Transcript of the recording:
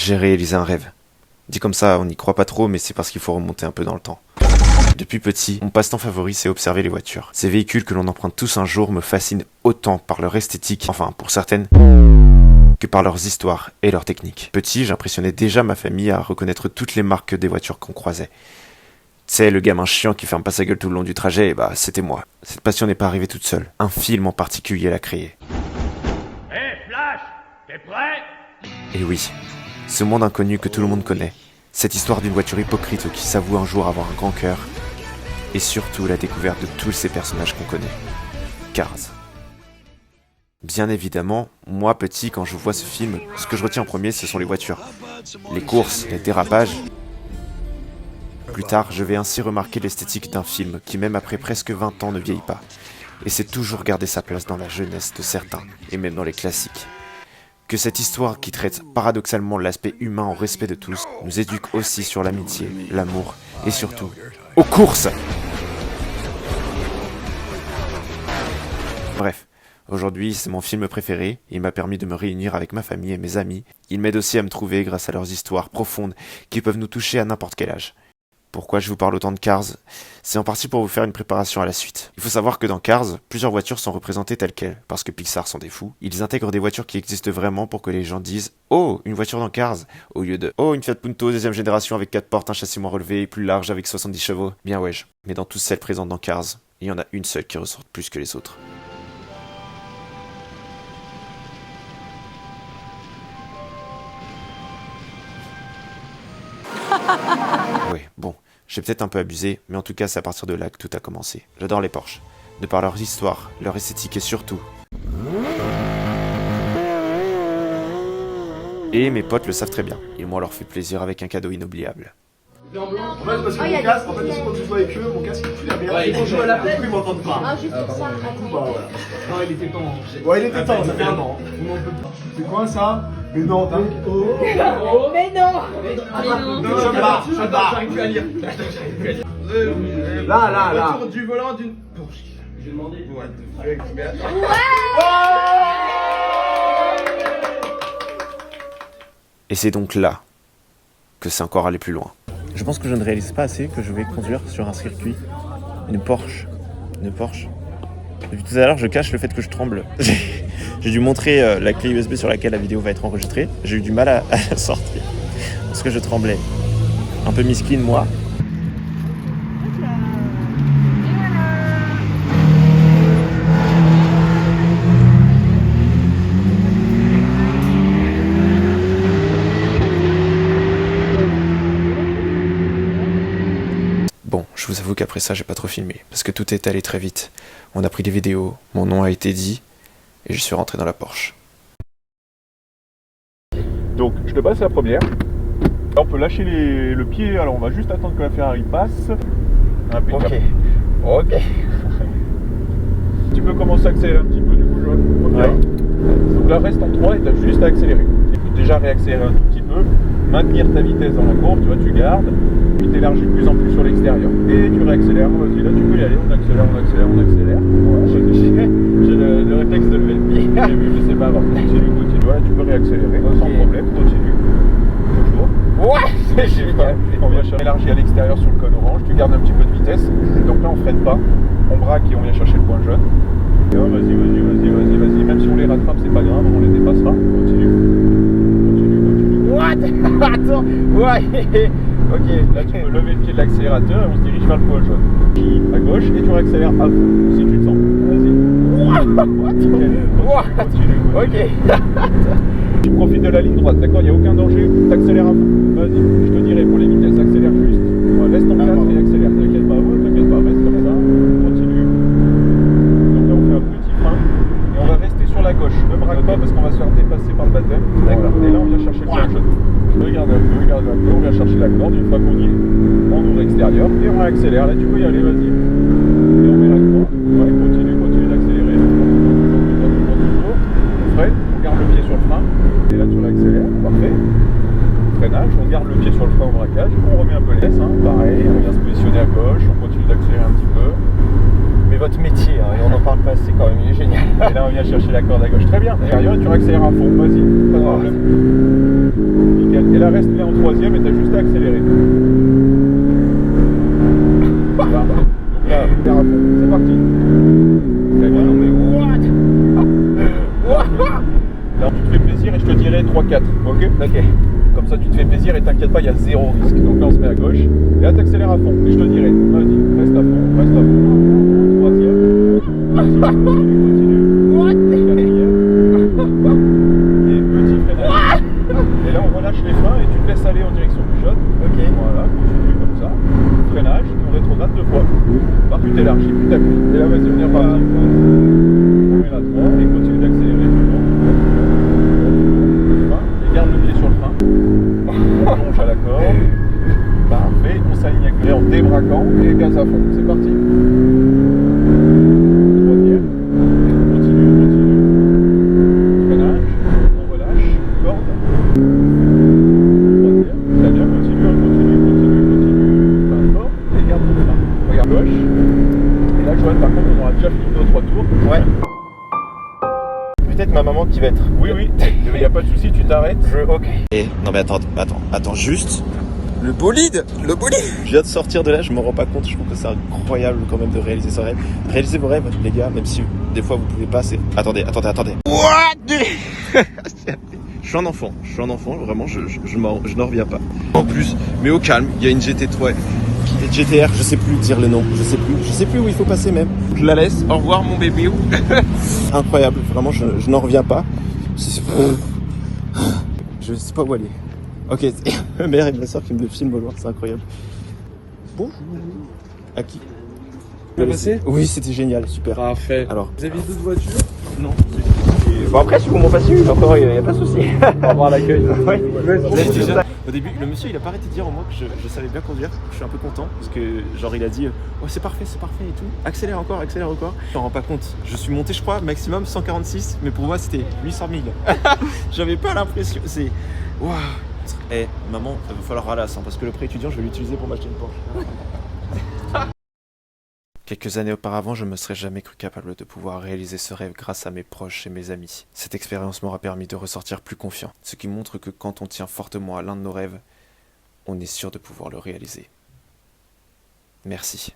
j'ai réalisé un rêve. Dit comme ça, on n'y croit pas trop, mais c'est parce qu'il faut remonter un peu dans le temps. Depuis petit, mon passe-temps favori, c'est observer les voitures. Ces véhicules que l'on emprunte tous un jour me fascinent autant par leur esthétique, enfin pour certaines, que par leurs histoires et leurs techniques. Petit, j'impressionnais déjà ma famille à reconnaître toutes les marques des voitures qu'on croisait. Tu sais, le gamin chiant qui ferme pas sa gueule tout le long du trajet, bah c'était moi. Cette passion n'est pas arrivée toute seule. Un film en particulier l'a créée. Hé, Flash, t'es prêt? Et oui, ce monde inconnu que tout le monde connaît. Cette histoire d'une voiture hypocrite qui s'avoue un jour avoir un grand cœur. Et surtout la découverte de tous ces personnages qu'on connaît. Cars. Bien évidemment, moi petit, quand je vois ce film, ce que je retiens en premier, ce sont les voitures. Les courses, les dérapages. Plus tard, je vais ainsi remarquer l'esthétique d'un film qui, même après presque 20 ans, ne vieillit pas. Et c'est toujours garder sa place dans la jeunesse de certains, et même dans les classiques. Que cette histoire qui traite paradoxalement l'aspect humain au respect de tous, nous éduque aussi sur l'amitié, l'amour, et surtout, aux courses! Bref. Aujourd'hui, c'est mon film préféré, il m'a permis de me réunir avec ma famille et mes amis. Il m'aide aussi à me trouver grâce à leurs histoires profondes qui peuvent nous toucher à n'importe quel âge. Pourquoi je vous parle autant de Cars? C'est en partie pour vous faire une préparation à la suite. Il faut savoir que dans Cars, plusieurs voitures sont représentées telles quelles, parce que Pixar sont des fous. Ils intègrent des voitures qui existent vraiment pour que les gens disent « Oh, une voiture dans Cars !» au lieu de « Oh, une Fiat Punto deuxième génération avec 4 portes, un châssis moins relevé, plus large avec 70 chevaux. » Bien wesh. Mais dans toutes celles présentes dans Cars, il y en a une seule qui ressort plus que les autres. Ouais, bon, j'ai peut-être un peu abusé, mais en tout cas c'est à partir de là que tout a commencé. J'adore les Porsche, de par leur histoire, leur esthétique et surtout... Et mes potes le savent très bien, ils m'ont alors fait plaisir avec un cadeau inoubliable. En fait, parce que mon casque, quand je joue avec eux, mon casque il fout la merde. Ouais, quand je joue à la play, ils m'entendent pas. Ah, juste pour ça, Bah voilà. Non, il était temps. Ouais, il était temps, ça fait un an. C'est quoi ça? Mais non, t'as. Oh! Mais non! Je barre. J'arrive plus à lire. Là. Autour du volant d'une Porsche. J'ai demandé. What the fuck, mais attends. Et c'est donc là que c'est encore allé plus loin. Je pense que je ne réalise pas assez que je vais conduire sur un circuit une Porsche. Depuis tout à l'heure, je cache le fait que je tremble. J'ai dû montrer la clé USB sur laquelle la vidéo va être enregistrée. J'ai eu du mal à la sortir parce que je tremblais. Un peu miskin, moi. Bon, je vous avoue qu'après ça, j'ai pas trop filmé, parce que tout est allé très vite. On a pris des vidéos, mon nom a été dit, et je suis rentré dans la Porsche. Donc, je te passe la première. On peut lâcher le pied, alors on va juste attendre que la Ferrari passe. Impeccable. Ok. Tu peux commencer à accélérer un petit peu, du coup, Joël. Ok. Ouais. Donc là, reste en 3 et tu as juste à accélérer. Tu peux déjà réaccélérer un tout petit peu, maintenir ta vitesse dans la courbe, tu vois, tu gardes, puis t'élargis de plus en plus sur l'extérieur. Et tu réaccélères, vas-y, là tu peux y aller, on accélère. Ouais, j'ai le réflexe de lever le pied. J'ai vu, mais c'est pas grave. Continue, voilà, tu peux réaccélérer, sans problème, continue. Toujours. Ouais, c'est génial. On vient chercher élargi à l'extérieur sur le cône orange, tu gardes un petit peu de vitesse, donc là on freine pas, on braque et on vient chercher le point jaune. Et oh, vas-y, même si on les rattrape, c'est pas grave, on les dépassera. Continue. What? Attends. Ouais. Ok. Là tu peux lever le pied de l'accélérateur et on se dirige vers le point jaune. À gauche et tu réaccélères à fond, si tu le sens. Vas-y. What? Continue. Ok. Tu profites de la ligne droite, d'accord, il n'y a aucun danger, t'accélères à fond. Vas-y, je te dirai pour les vitesses, accélère juste. Ouais, reste en 4 et accélère, t'inquiète pas, reste comme ça, continue. Donc là on fait un petit frein et on va rester sur la gauche. Ne braque pas parce qu'on va se faire dépasser par le baptême. D'accord. Et là on vient chercher le point jaune. Regarde un peu, on vient chercher la corde, une fois qu'on y est, on ouvre extérieur et on accélère. Là tu peux y aller, vas-y. Et on met l'accent. Ouais, continue d'accélérer. Toujours. On freine, on garde le pied sur le frein. Et là tu réaccélères, parfait. Freinage, on garde le pied sur le frein au braquage, on remet un peu les hein, pareil, on vient se positionner à gauche, on continue d'accélérer un petit peu. Mais votre métier, hein, et on en parle pas assez quand même, il est génial. Et là on vient chercher la corde à gauche, très bien. Et tu réaccélères à fond, vas-y, pas de problème. nickel. Et là, reste bien en troisième et t'as juste à accélérer. Voilà. Donc là, faire à fond. C'est parti. Très bien. Non mais what? Là, tu te fais plaisir et je te dirai 3-4. Ok? Ok. Comme ça, tu te fais plaisir et t'inquiète pas, il y a zéro risque. Donc là, on se met à gauche. Et là, t'accélères à fond. Et je te dirai, vas-y, reste à fond, reste à fond. Troisième. Continue. Quatrième. Et petit freinage. Et là, on relâche les freins et tu te laisses aller en direction du shot. Ok. Voilà, continue comme ça. Freinage, et on rétrograde 2 fois. Là, tu t'élargis, puis t'appuies. Et là, vas-y, on est reparti. On met la 3 et continue d'accélérer. Et garde le pied sur le frein. On plonge à la corde. Parfait, on s'aligne avec le en débraquant et gaz à fond. C'est parti. Troisième. Continue. Freinage. On relâche. Corde. Troisième. Très bien, continue. Frein fort. Et garde le frein. Regarde gauche. Et là, Joël, par contre, on aura déjà fini nos 3 tours. Ouais. Peut-être ma maman qui va être. Oui. Il n'y a pas de souci, tu t'arrêtes. Ok. Et non mais attends, juste. Le bolide. Je viens de sortir de là, je me rends pas compte, je trouve que c'est incroyable quand même de réaliser ce rêve. Réalisez vos rêves, les gars, même si des fois vous pouvez pas, c'est... Attendez. What? Je suis un enfant, vraiment, je n'en reviens pas. En plus, mais au calme, il y a une GT3, GTR, je sais plus dire le nom, je sais plus où il faut passer même. Je la laisse, au revoir mon bébé. Incroyable, vraiment, je n'en reviens pas. Je sais pas où aller. Ok, ma mère et ma soeur qui me le filment au loin, c'est incroyable. Bonjour. À qui? passé? Oui, c'était génial, super. Parfait. Alors, Vous avez d'autres voitures? non. Bon après si vous m'en passez une, encore il n'y a pas de souci. On va voir l'accueil. Ouais. Au début, le monsieur il a pas arrêté de dire au moins que je savais bien conduire. Je suis un peu content parce que genre il a dit oh c'est parfait et tout. Accélère encore. Je me rends pas compte. Je suis monté je crois maximum 146, mais pour moi c'était 800 000. J'avais pas l'impression. C'est waouh. Eh maman, il va falloir ralasse parce que le prêt étudiant je vais l'utiliser pour m'acheter une Porsche. Quelques années auparavant, je me serais jamais cru capable de pouvoir réaliser ce rêve grâce à mes proches et mes amis. Cette expérience m'aura permis de ressortir plus confiant, ce qui montre que quand on tient fortement à l'un de nos rêves, on est sûr de pouvoir le réaliser. Merci.